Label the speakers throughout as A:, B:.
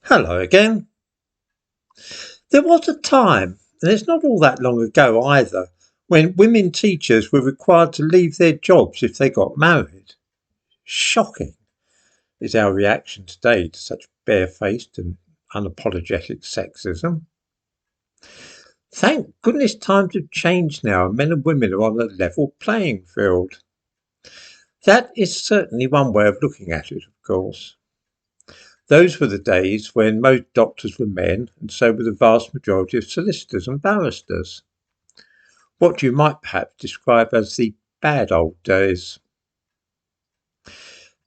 A: Hello again. There was a time, and it's not all that long ago either, when women teachers were required to leave their jobs if they got married. Shocking is our reaction today to such barefaced and unapologetic sexism. Thank goodness times have changed now and men and women are on a level playing field. That is certainly one way of looking at it, of course. Those were the days when most doctors were men, and so were the vast majority of solicitors and barristers. What you might perhaps describe as the bad old days.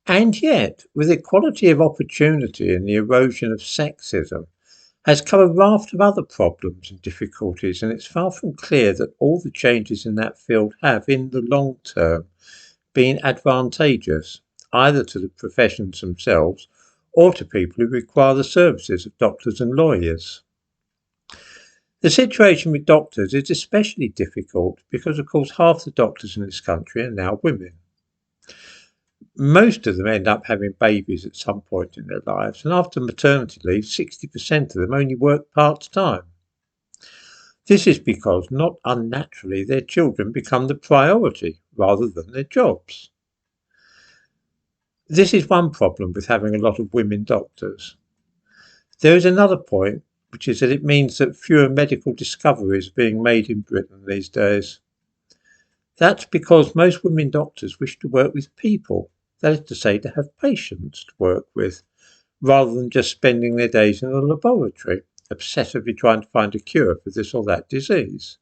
A: And yet, with equality of opportunity and the erosion of sexism, has come a raft of other problems and difficulties, and it's far from clear that all the changes in that field have, in the long term, been advantageous, either to the professions themselves or to people who require the services of doctors and lawyers. The situation with doctors is especially difficult because, of course, half the doctors in this country are now women. Most of them end up having babies at some point in their lives, and after maternity leave, 60% of them only work part-time. This is because, not unnaturally, their children become the priority rather than their jobs. This is one problem with having a lot of women doctors. There is another point, which is that it means that fewer medical discoveries are being made in Britain these days. That's because most women doctors wish to work with people, that is to say, to have patients to work with, rather than just spending their days in a laboratory, obsessively trying to find a cure for this or that disease.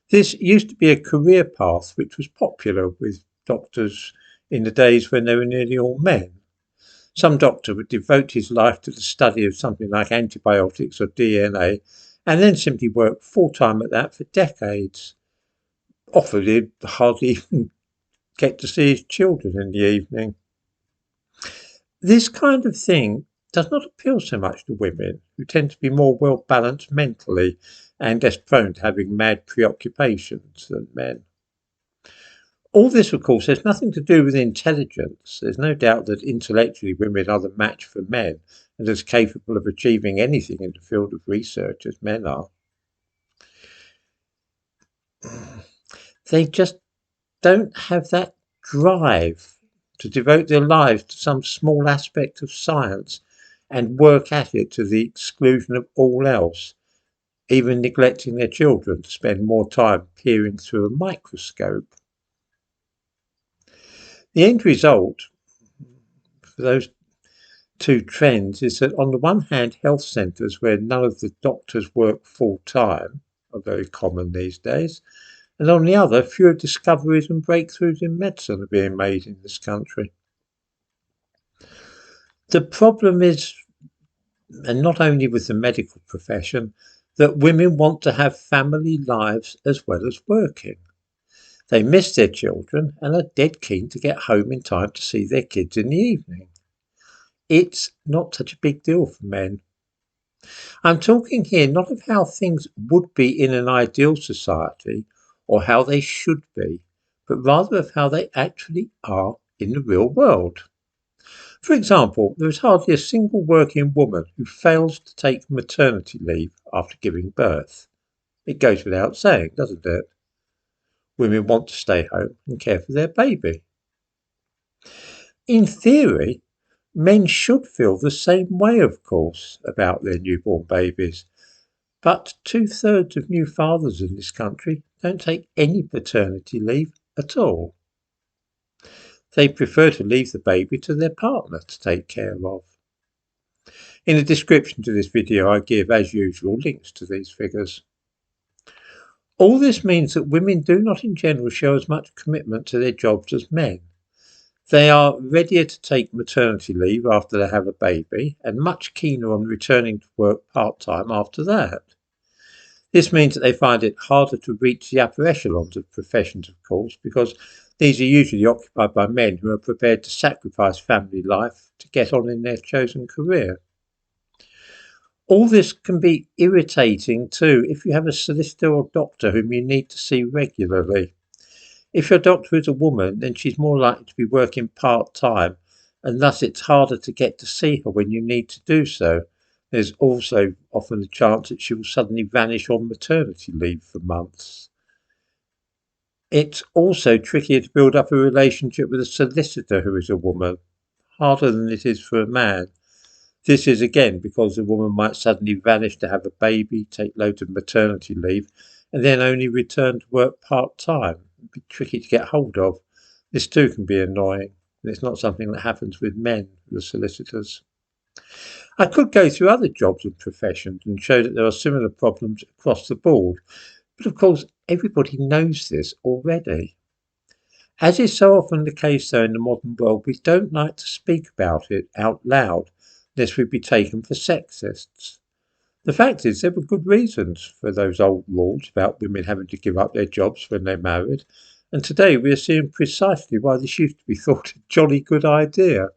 A: This used to be a career path which was popular with doctors in the days when they were nearly all men. Some doctor would devote his life to the study of something like antibiotics or DNA, and then simply work full-time at that for decades. Often he'd hardly even get to see his children in the evening. This kind of thing does not appeal so much to women, who tend to be more well-balanced mentally and less prone to having mad preoccupations than men. All this, of course, has nothing to do with intelligence. There's no doubt that intellectually women are the match for men and as capable of achieving anything in the field of research as men are. They just don't have that drive to devote their lives to some small aspect of science and work at it to the exclusion of all else, even neglecting their children to spend more time peering through a microscope. The end result for those two trends is that on the one hand, health centres where none of the doctors work full time are very common these days, and on the other, fewer discoveries and breakthroughs in medicine are being made in this country. The problem is, and not only with the medical profession, that women want to have family lives as well as working. They miss their children and are dead keen to get home in time to see their kids in the evening. It's not such a big deal for men. I'm talking here not of how things would be in an ideal society or how they should be, but rather of how they actually are in the real world. For example, there is hardly a single working woman who fails to take maternity leave after giving birth. It goes without saying, doesn't it? Women want to stay home and care for their baby. In theory, men should feel the same way, of course, about their newborn babies. But 2/3 of new fathers in this country don't take any paternity leave at all. They prefer to leave the baby to their partner to take care of. In the description to this video, I give, as usual, links to these figures. All this means that women do not in general show as much commitment to their jobs as men. They are readier to take maternity leave after they have a baby and much keener on returning to work part-time after that. This means that they find it harder to reach the upper echelons of professions, of course, because these are usually occupied by men who are prepared to sacrifice family life to get on in their chosen career. All this can be irritating too if you have a solicitor or doctor whom you need to see regularly. If your doctor is a woman, then she's more likely to be working part-time and thus it's harder to get to see her when you need to do so. There's also often a chance that she will suddenly vanish on maternity leave for months. It's also trickier to build up a relationship with a solicitor who is a woman, harder than it is for a man. This is again because the woman might suddenly vanish to have a baby, take loads of maternity leave, and then only return to work part-time. It'd be tricky to get hold of. This too can be annoying, and it's not something that happens with men who are solicitors. I could go through other jobs and professions and show that there are similar problems across the board, but of course everybody knows this already. As is so often the case though in the modern world, we don't like to speak about it out loud, lest we be taken for sexists. The fact is, there were good reasons for those old rules about women having to give up their jobs when they married, and today we are seeing precisely why this used to be thought a jolly good idea.